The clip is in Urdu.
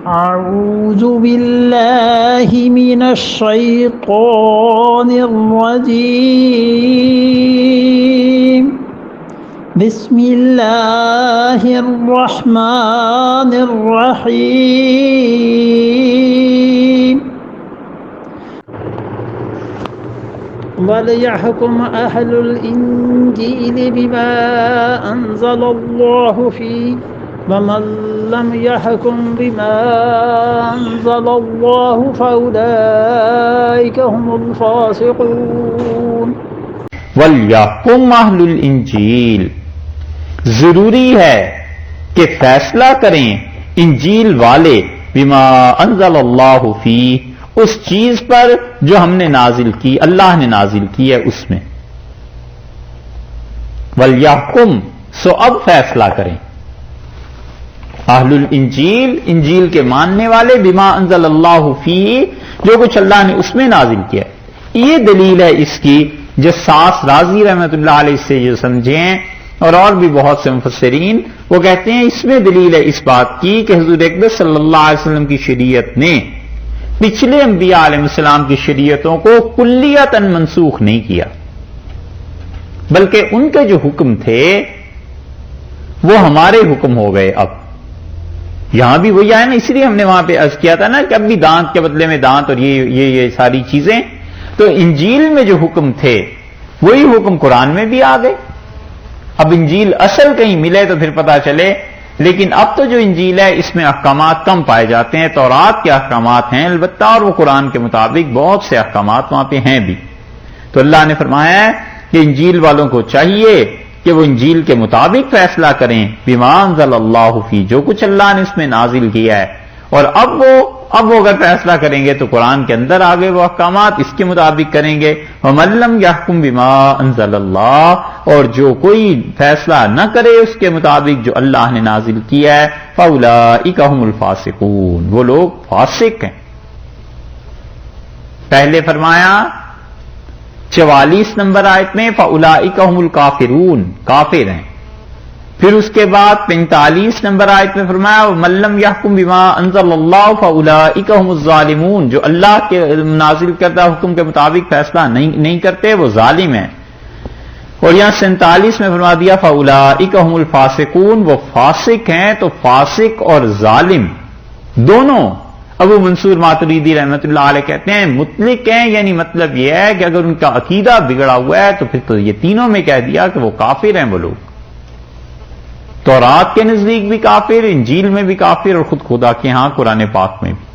أعوذ بالله من الشيطان الرجيم بسم الله الرحمن الرحيم وليحكم أهل الإنجيل بما أنزل الله فيه ومن لم يحكم بما أنزل الله فأولئك هم الفاسقون وَلْيَحْكُمْ أَهْلُ الْإِنْجِيلِ ضروری ہے کہ فیصلہ کریں انجیل والے بما انزل اللہ فیہ اس چیز پر جو ہم نے نازل کی، اللہ نے نازل کی ہے اس میں. وَلْيَحْكُمْ سو اب فیصلہ کریں اہل الانجیل انجیل کے ماننے والے بما انزل اللہ فیہ جو کچھ اللہ نے اس میں نازل کیا ہے. یہ دلیل ہے اس کی جساس رازی رحمۃ اللہ علیہ سے جو سمجھیں اور بھی بہت سے مفسرین وہ کہتے ہیں اس میں دلیل ہے اس بات کی کہ حضور اکبر صلی اللہ علیہ وسلم کی شریعت نے پچھلے انبیاء علیہ السلام کی شریعتوں کو کلیتاً منسوخ نہیں کیا، بلکہ ان کے جو حکم تھے وہ ہمارے حکم ہو گئے. اب یہاں بھی وہی آیا نا، اس لیے ہم نے وہاں پہ عرض کیا تھا نا کہ اب بھی دانت کے بدلے میں دانت اور یہ ساری چیزیں. تو انجیل میں جو حکم تھے وہی حکم قرآن میں بھی آ گئے. اب انجیل اصل کہیں ملے تو پھر پتہ چلے، لیکن اب تو جو انجیل ہے اس میں احکامات کم پائے جاتے ہیں. تورات کے احکامات ہیں البتہ، اور وہ قرآن کے مطابق بہت سے احکامات وہاں پہ ہیں بھی. تو اللہ نے فرمایا ہے کہ انجیل والوں کو چاہیے کہ وہ انجیل کے مطابق فیصلہ کریں بما انزل اللہ فی جو کچھ اللہ نے اس میں نازل کیا ہے. اور اب وہ اگر فیصلہ کریں گے تو قرآن کے اندر آگے وہ احکامات اس کے مطابق کریں گے. وَمَن لَّمْ يَحْكُم بِمَا أَنزَلَ اللَّهُ اور جو کوئی فیصلہ نہ کرے اس کے مطابق جو اللہ نے نازل کیا ہے فَأُولَٰئِكَ هُمُ الْفَاسِقُونَ وہ لوگ فاسق ہیں. پہلے فرمایا 44 نمبر آیت میں فَأُولَٰئِكَ هُمُ الْكَافِرُونَ کافر ہیں. پھر اس کے بعد 45 نمبر آیت میں فرمایا وَمَن لَّمْ يَحْكُم بِمَا أَنزَلَ اللَّهُ فَأُولَٰئِكَ هُمُ الظَّالِمُونَ جو اللہ کے نازل کردہ حکم کے مطابق فیصلہ نہیں کرتے وہ ظالم ہیں. اور یہاں 47 میں فرما دیا فَأُولَٰئِكَ هُمُ الْفَاسِقُونَ وہ فاسق ہیں. تو فاسق اور ظالم دونوں ابو منصور ماتریدی رحمۃ اللہ علیہ کہتے ہیں مطلق ہیں، یعنی مطلب یہ ہے کہ اگر ان کا عقیدہ بگڑا ہوا ہے تو پھر تو یہ تینوں میں کہہ دیا کہ وہ کافر ہیں. وہ لوگ تورات کے نزدیک بھی کافر، انجیل میں بھی کافر، اور خود خدا کے ہاں قرآن پاک میں بھی.